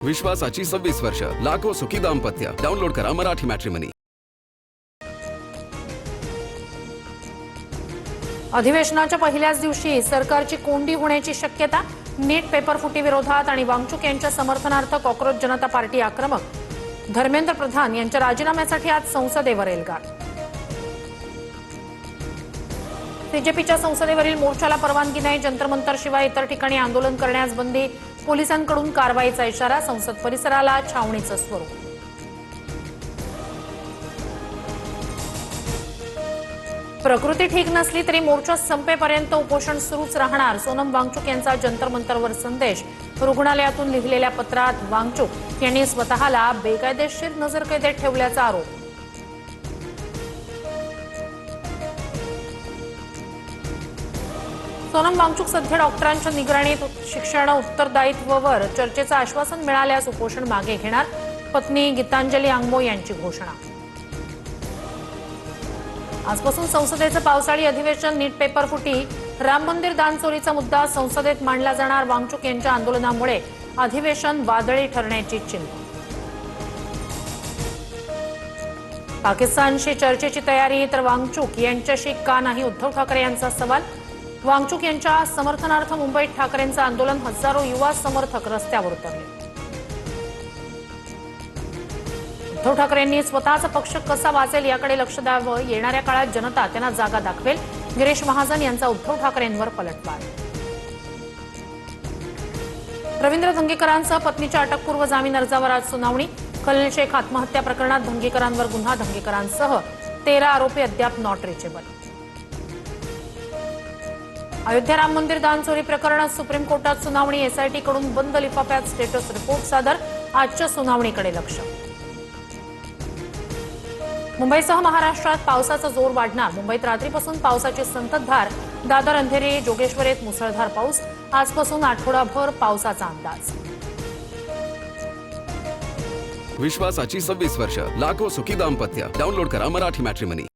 विश्वासाची 26 वर्ष, लाखो सुखी दाम्पत्य. डाउनलोड करा मराठी मॅट्रिमनी. अधिवेशनाच्या पहिल्याच दिवशी सरकारची कोंडी होण्याची शक्यता. नीट पेपर फुटी विरोधात आणि वांगचुक यांच्या समर्थनार्थ कॉक्रोच जनता पार्टी आक्रमक. धर्मेंद्र प्रधान यांच्या राजीनाम्यासाठी आज संसदेवर एल्गार. बीजेपीच्या संसदेवरील मोर्चाला परवानगी नाही. जंतर मंतर शिवाय इतर ठिकाणी आंदोलन करण्यास बंदी. पोलिसांकडून कारवाईचा इशारा. संसद परिसराला छावणीचं स्वरूप. प्रकृती ठीक नसली तरी मोर्चा संपेपर्यंत उपोषण सुरूच राहणार. सोनम वांगचुक यांचा जंतर मंतरवर संदेश. रुग्णालयातून लिहिलेल्या पत्रात वांगचुक यांनी स्वतःला बेकायदेशीर नजरकैदेत ठेवल्याचा आरोप. सोनम वांगचुक सध्या डॉक्टरांच्या निगराणीत. शिक्षण उत्तरदायित्वावर चर्चेचं आश्वासन मिळाल्यास उपोषण मागे घेणार. पत्नी गीतांजली आंगमो यांची घोषणा. आजपासून संसदेचं पावसाळी अधिवेशन. नीट पेपर फुटी, राम मंदिर दान चोरीचा मुद्दा संसदेत मांडला जाणार. वांगचुक यांच्या आंदोलनामुळे अधिवेशन वादळी ठरण्याची चिंता. पाकिस्तानशी चर्चेची तयारी तर वांगचुक यांच्याशी का नाही, उद्धव ठाकरे यांचा सवाल. वांगचुक यांच्या समर्थनार्थ मुंबईत ठाकरेंचं आंदोलन. हजारो युवा समर्थक रस्त्यावर उतरले. उद्धव ठाकरेंनी स्वतःचा पक्ष कसा वाचेल याकडे लक्ष द्यावं. येणाऱ्या काळात जनता त्यांना जागा दाखवेल. गिरीश महाजन यांचा उद्धव ठाकरेंवर पलटवार. रवींद्र धंगेकरांसह पत्नीच्या अटकपूर्व जामीन अर्जावर आज सुनावणी. खलील शेख आत्महत्या प्रकरणात धंगेकरांवर गुन्हा. धंगेकरांसह 13 आरोपी अद्याप नॉट रिचेबल. अयोध्या राम मंदिर दान चोरी प्रकरणात सुप्रीम कोर्टात सुनावणी. एसआयटी कडून बंद लिफाफ्यात स्टेटस रिपोर्ट सादर. आजच्या सुनावणीकडे लक्ष. मुंबईसह महाराष्ट्रात पावसाचा जोर वाढणार. मुंबईत रात्रीपासून पावसाची संततधार. दादर, अंधेरी, जोगेश्वरीत मुसळधार पाऊस. आजपासून आठवडाभर पावसाचा अंदाज. विश्वासाची 26 वर्ष, लाखो सुखी दाम्पत्य. डाउनलोड करा मराठी मॅट्रिमनी.